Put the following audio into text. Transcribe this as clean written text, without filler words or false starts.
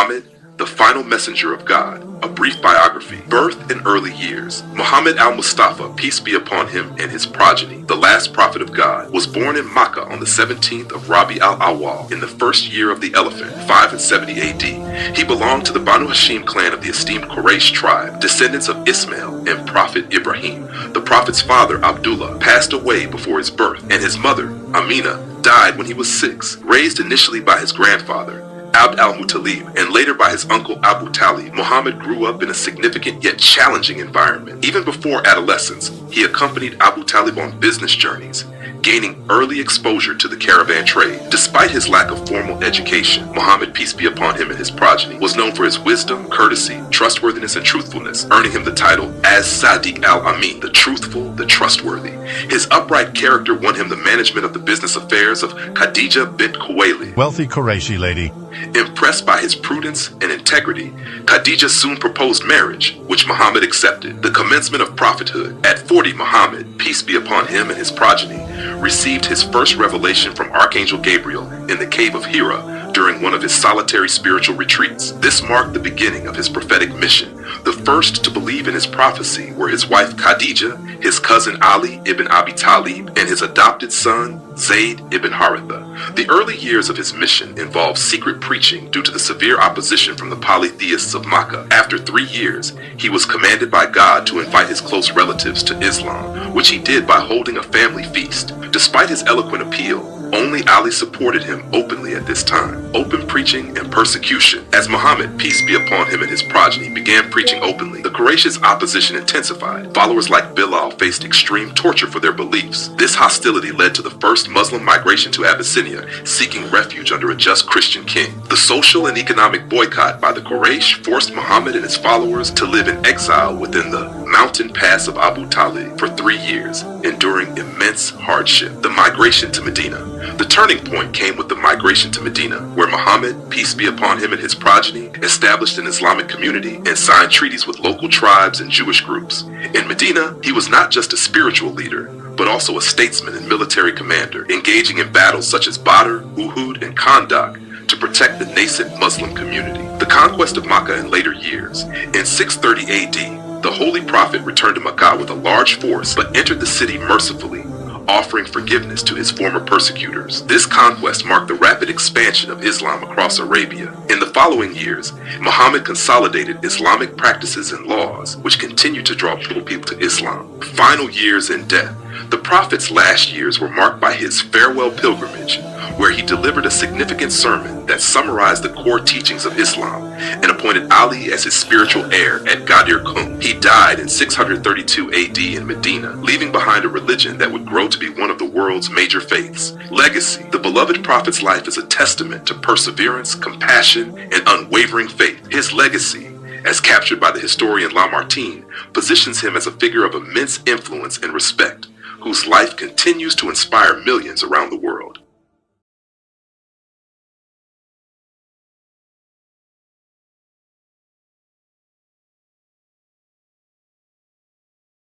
Muhammad, the final messenger of God. A brief biography. Birth and early years. Muhammad al-Mustafa, peace be upon him, and his progeny, the last prophet of God, was born in Makkah on the 17th of Rabi al-Awwal in the first year of the Elephant, 570 AD. He belonged to the Banu Hashim clan of the esteemed Quraysh tribe, descendants of Ismail and Prophet Ibrahim. The prophet's father, Abdullah, passed away before his birth, and his mother, Amina, died when he was 6. Raised initially by his grandfather, Abd al-Muttalib, and later by his uncle Abu Talib, Muhammad grew up in a significant yet challenging environment. Even before adolescence, he accompanied Abu Talib on business journeys, gaining early exposure to the caravan trade. Despite his lack of formal education, Muhammad, peace be upon him and his progeny, was known for his wisdom, courtesy, trustworthiness, and truthfulness, earning him the title as Sadiq al-Amin, the truthful, the trustworthy. His upright character won him the management of the business affairs of Khadija bint Khuwaylid, wealthy Qurayshi lady. Impressed by his prudence and integrity, Khadija soon proposed marriage, which Muhammad accepted. The commencement of prophethood. At 40, Muhammad, peace be upon him and his progeny, received his first revelation from Archangel Gabriel in the cave of Hira during one of his solitary spiritual retreats. This marked the beginning of his prophetic mission. The first to believe in his prophecy were his wife Khadija, his cousin Ali ibn Abi Talib, and his adopted son Zayd ibn Haritha. The early years of his mission involved secret preaching due to the severe opposition from the polytheists of Makkah. After 3 years, he was commanded by God to invite his close relatives to Islam, which he did by holding a family feast. Despite his eloquent appeal, only Ali supported him openly at this time. Open preaching and persecution. As Muhammad, peace be upon him and his progeny, began preaching openly, the Quraysh's opposition intensified. Followers like Bilal faced extreme torture for their beliefs. This hostility led to the first Muslim migration to Abyssinia, seeking refuge under a just Christian king. The social and economic boycott by the Quraysh forced Muhammad and his followers to live in exile within the mountain pass of Abu Talib for 3 years, enduring immense hardship. The migration to Medina. The turning point came with the migration to Medina, where Muhammad, peace be upon him and his progeny, established an Islamic community and signed treaties with local tribes and Jewish groups. In Medina, he was not just a spiritual leader, but also a statesman and military commander, engaging in battles such as Badr, Uhud, and Khandaq to protect the nascent Muslim community. The conquest of Makkah in later years. In 630 AD, the Holy Prophet returned to Makkah with a large force, but entered the city mercifully, offering forgiveness to his former persecutors. This conquest marked the rapid expansion of Islam across Arabia. In the following years, Muhammad consolidated Islamic practices and laws, which continued to draw people to Islam. Final years and death. The Prophet's last years were marked by his farewell pilgrimage, where he delivered a significant sermon that summarized the core teachings of Islam and appointed Ali as his spiritual heir at Ghadir Khumm. He died in 632 AD in Medina, leaving behind a religion that would grow to be one of the world's major faiths. Legacy. The beloved Prophet's life is a testament to perseverance, compassion, and unwavering faith. His legacy, as captured by the historian Lamartine, positions him as a figure of immense influence and respect, whose life continues to inspire millions around the world.